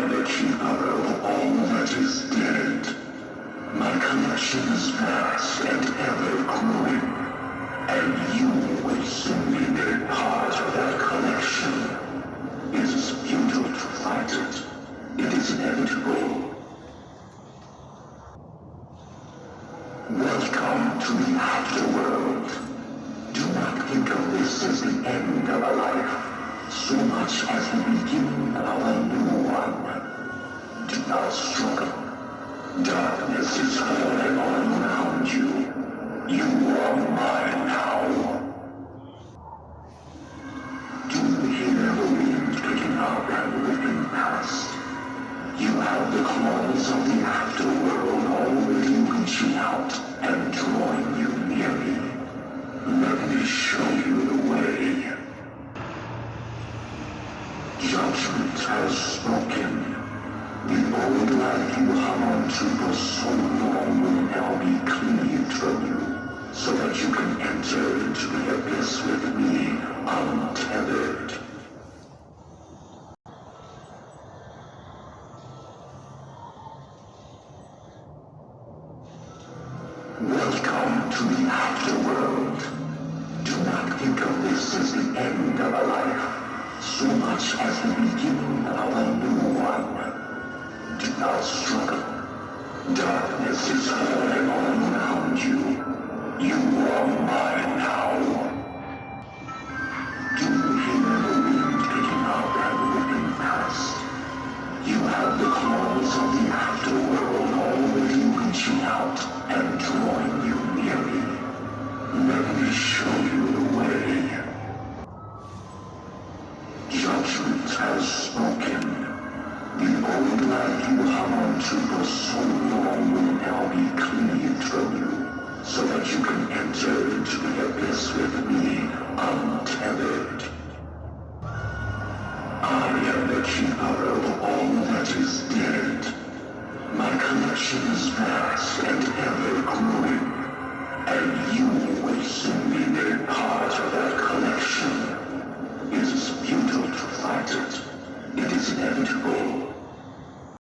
am the keeper of all that is dead. My collection is vast and ever-growing, and you will soon be made part of that collection. It is futile to fight it. It is inevitable. Welcome to the afterworld. Do not think of this as the end of a life, so much as the beginning of a new one. Do not struggle. Darkness is falling all around you. You are mine now. Do you hear the wind picking up and whipping past? You have the claws of the afterworld already reaching out and drawing you near me. Let me show you the way. Judgment has spoken. The old life you hung on to for so long will now be cleaved from you, so that you can enter into the abyss with me untethered. Welcome to the afterworld. Do not think of this as the end of a life, so much as the beginning of a new one. Do not struggle. Darkness is falling all around you. You are mine now. Do you hear the wind picking up and whipping past? You have the claws of the afterworld already reaching out and drawing you near me. Let me show you the way. Judgment has spoken. The old life you hung on to for so long will now be cleaved from you, so that you can enter into the abyss with me untethered. I am the keeper